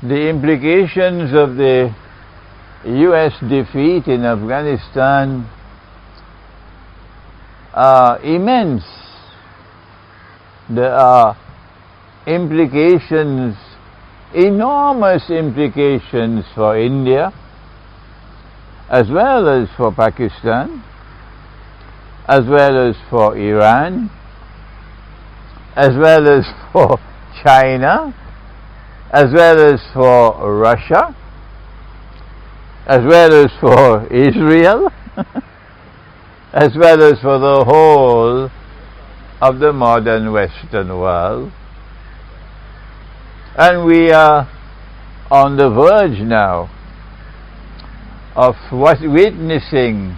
The implications of the US defeat in Afghanistan are immense. There are implications, enormous implications for India, as well as for Pakistan, as well as for Iran, as well as for China, as well as for Russia, as well as for Israel, as well as for the whole of the modern Western world. And we are on the verge now of witnessing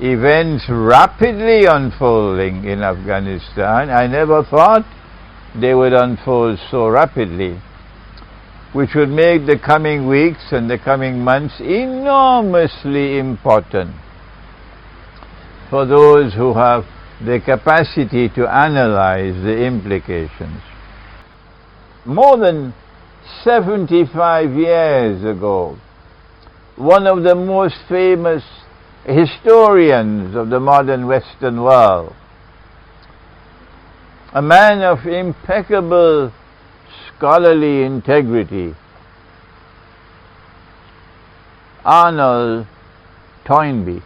events rapidly unfolding in Afghanistan. I never thought they would unfold so rapidly, which would make the coming weeks and the coming months enormously important for those who have the capacity to analyze the implications. More than 75 years ago, one of the most famous historians of the modern Western world, a man of impeccable scholarly integrity, Arnold Toynbee,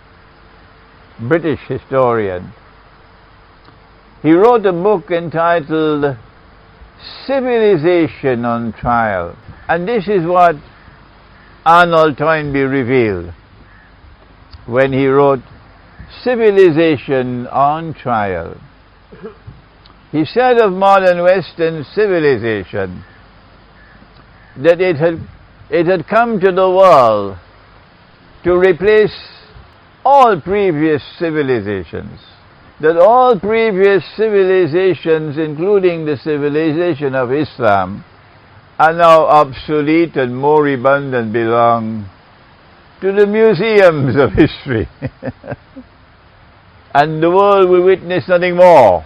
British historian, he wrote a book entitled Civilization on Trial. And this is what Arnold Toynbee revealed when he wrote Civilization on Trial. He said of modern Western civilization that it had come to the world to replace all previous civilizations, that all previous civilizations, including the civilization of Islam, are now obsolete and moribund and belong to the museums of history. And the world will witness nothing more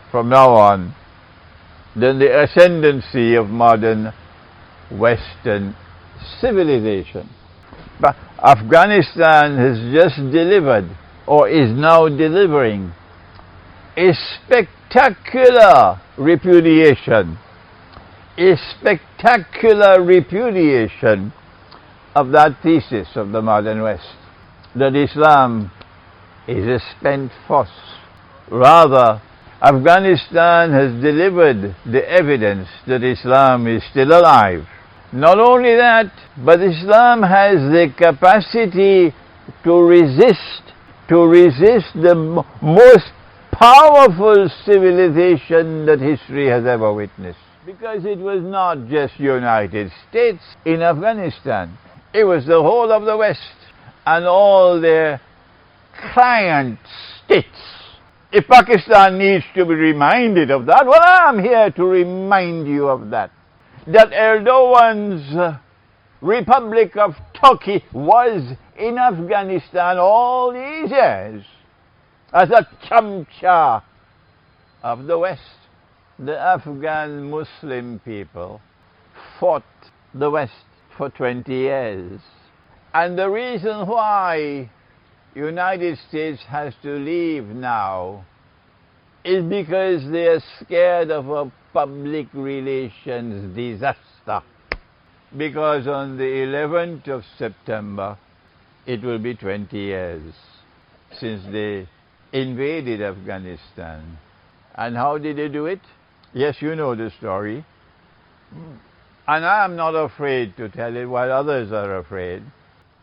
from now on than the ascendancy of modern Western civilization. But Afghanistan has just delivered, or is now delivering, a spectacular repudiation of that thesis of the modern West, that Islam is a spent force. Rather, Afghanistan has delivered the evidence that Islam is still alive. Not only that, but Islam has the capacity to resist the most powerful civilization that history has ever witnessed. Because it was not just United States in Afghanistan. It was the whole of the West and all their client states. If Pakistan needs to be reminded of that, well, I'm here to remind you of that. That Erdogan's Republic of Turkey was in Afghanistan all these years as a chamcha of the West. The Afghan Muslim people fought the West for 20 years. And the reason why United States has to leave now is because they are scared of a public relations disaster. Because on the 11th of September, it will be 20 years since they invaded Afghanistan. And how did they do it? Yes, you know the story. And I am not afraid to tell it while others are afraid.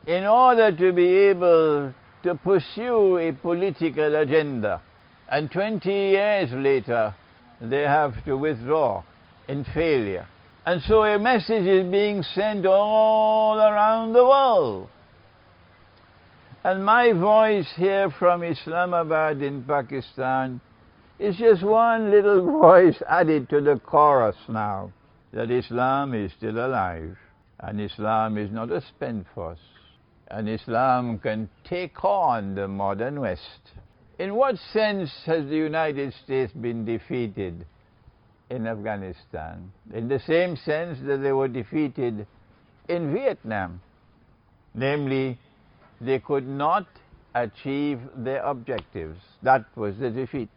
In order to be able to pursue a political agenda, and 20 years later, they have to withdraw in failure. And so a message is being sent all around the world. And my voice here from Islamabad in Pakistan is just one little voice added to the chorus now, that Islam is still alive, and Islam is not a spent force, and Islam can take on the modern West. In what sense has the United States been defeated in Afghanistan? In the same sense that they were defeated in Vietnam. Namely, they could not achieve their objectives. That was the defeat.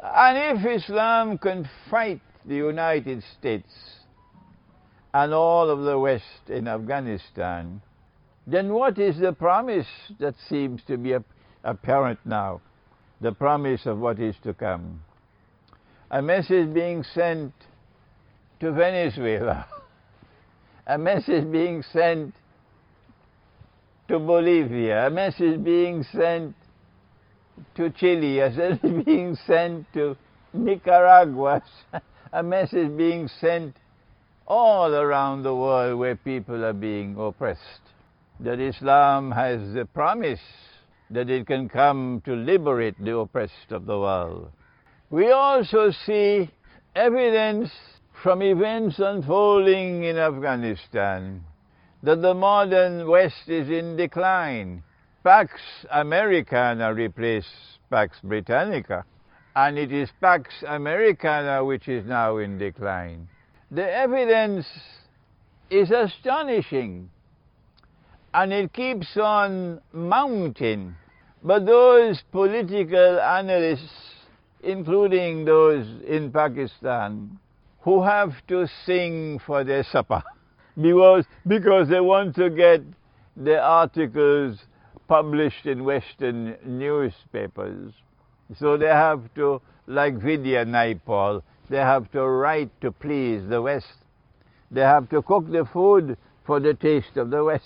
And if Islam can fight the United States and all of the West in Afghanistan, then what is the promise that seems to be apparent now? The promise of what is to come. A message being sent to Venezuela, a message being sent to Bolivia, a message being sent to Chile, a message being sent to Nicaragua, a message being sent all around the world where people are being oppressed. That Islam has the promise that it can come to liberate the oppressed of the world. We also see evidence from events unfolding in Afghanistan that the modern West is in decline. Pax Americana replaced Pax Britannica, and it is Pax Americana which is now in decline. The evidence is astonishing, and it keeps on mounting. But those political analysts, including those in Pakistan, who have to sing for their supper because they want to get the articles published in Western newspapers. So they have to, like Vidya Naipaul, they have to write to please the West. They have to cook the food for the taste of the West.